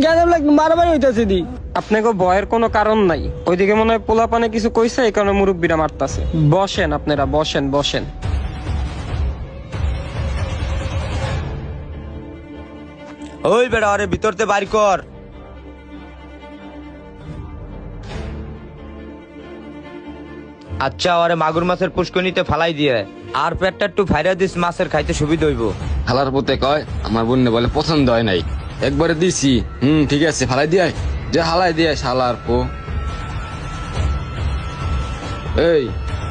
জানাম লাগবে মারামারি হইতাছে দি। আপনাকে ভয়ের কোনো কারণ নাই, ওইদিকে মনে হয় পোলা পানে কিছু কইছে, এই কারণে মুরব্বীরা মারতাছে। বসেন আপনারা, বসেন বসেন। ওই বেড়া আরে ভিতরতে বাড়ি কর। আচ্ছা আরে মাগুর মাছের পুষ্কনিতে ফালাই দিয়ে আর পেটটা একটু ফাইরা দিস, মাছের খাইতে সুবিধা হইব। খালার পুতে কয় আমার বোনে বলে পছন্দ হয় নাই, একবারে দিছি। ঠিক আছে ফালাই দিয়ে যে হালাই দিয়ে শালার পো। এই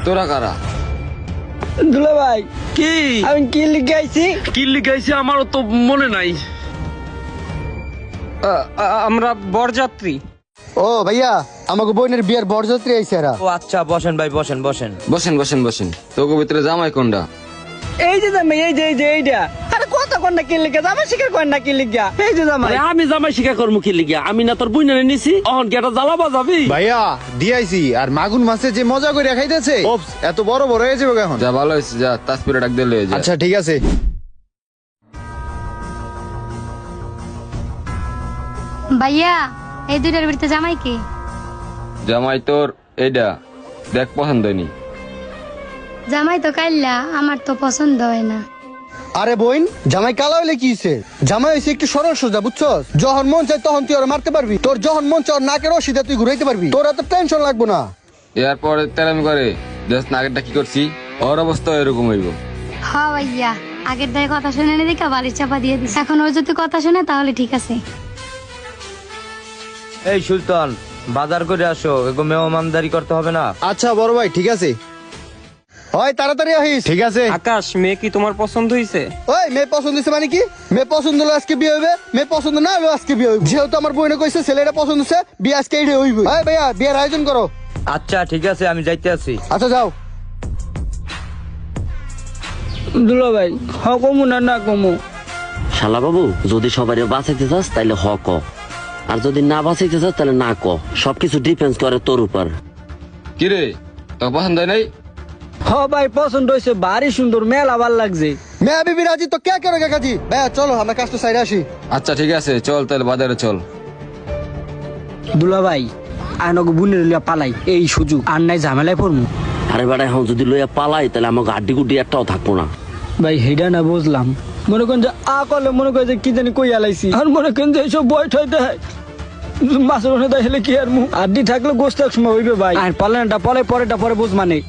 তোরা কারা? দুলা ভাই কি আমি কি লিখে আইছি? কি লিখাইছে আমারও তো মনে নাই। আমরা বরযাত্রী। ও ভাইয়া আমাকে বোনের বিয়ের বরযাত্রী আইছে এরা। ও আচ্ছা বসেন ভাই, বসেন বসেন। বসেন বসেন বসেন। তোকে ভিতরে জামাই কোনটা? এই যে জামাই, এই যে এইটা। আরে কত কন্যা কি লিখে জামাই শিকার কন্যা কি লিখা? এই যে জামাই। আরে আমি জামাই শিখা করবো কি লিগিয়া? আমি না তোর বুইনারে নিছি, অহন কি একটা জ্বালা বাজাবি? ভাইয়া দিয়াইছি আর মাগুন মাছে যে মজা করে খাইতেছে এত বড় বড় হয়ে যাবে এখন। যা ভালো হয়েছে, যা তাসপিরে ডাক দিলে যা। আচ্ছা ঠিক আছে। ভাইয়া এই দুইটার ভিতরে জামাই কে? জামাই তোর এইটা দেখ পছন্দ হয়নি। জামাই তো কাইল্লা, আমার তো পছন্দ হয় না। আরে বোন জামাই কালা হইলে কি হইছে? জামাই হইছে একটু সরল সোজা, বুঝছস? যখন মন চাই তখন তুই ওরা মারতে পারবি, তোর যখন মন চাই ওর নাকের রশিদে তুই ঘুরাইতে পারবি, তোর এত টেনশন লাগবে না। এরপরে তেরামি করে জাস্ট আগেরটা কি করছি, ওর অবস্থা এরকম হইব। হ্যাঁ ভাইয়া, আগের দায় কথা শুনে নি দেখে বাড়ির চাপা দিয়ে দিস। এখন ওর যদি কথা শুনে তাহলে ঠিক আছে। এই সুলতান বাজার করে আসো, এগো মেহমানদারি করতে হবে না। আচ্ছা বড় ভাই ঠিক আছে। হয় তাড়াতাড়ি আহিস। ঠিক আছে। আকাশ, মেয়ে কি তোমার পছন্দ হয়েছে? ওই মেয়ে পছন্দ হচ্ছে মানে কি? মেয়ে পছন্দ হলে আজকে বিয়ে হইবে, মেয়ে পছন্দ না হলে আজকে বিয়ে হইবে। যেহেতু আমার বোনে কইছে ছেলেটা পছন্দ হচ্ছে, বিয়ে আজকে এইটাই হইবে। এই ভাইয়া বিয়ের আয়োজন করো। আচ্ছা ঠিক আছে, আমি যাইতে আছি। আচ্ছা যাও। দুলা ভাই হ কমু না কমু? শালা বাবু, যদি সবাই বাঁচাইতে চাস তাইলে হ ক, আর যদি না বাঁচাইতে চাস তাহলে না ক। সবকিছু ডিপেন্ড করে তোর উপর। কিরে তোর পছন্দ হয় নাই? হ ভাই পছন্দ হয়েছে, ভারী সুন্দর, মেলা ভাল লাগছে। মেয়া বিবি রাজি তো কে করে কাকাজি? ভাইয়া চলো আমরা কাজটা সাইডে আসি। আচ্ছা ঠিক আছে চল তাহলে বাজারে চল। দুলা ভাই আয়নকে বুনের লিয়া পালাই, এই সুযোগ আর নাই ঝামেলায় পড়মু। আরে বেটা এখন যদি লইয়া পালাই তাহলে আমাকে হাড্ডি গুড্ডি একটাও থাকবো না। ভাই হেডা না বুঝলাম, মনে করেন যে করলে মনে করে যে কি জানি কই আলাইছি, আর মনে করেন যে এইসব বয়স হইতে হয় মাছের মনে দেখলে কি আর মুখ আড্ডি থাকলে গোস্ত এক সময় হইবে ভাই। আর পালেনটা পরে পরেটা পরে বুঝ মানে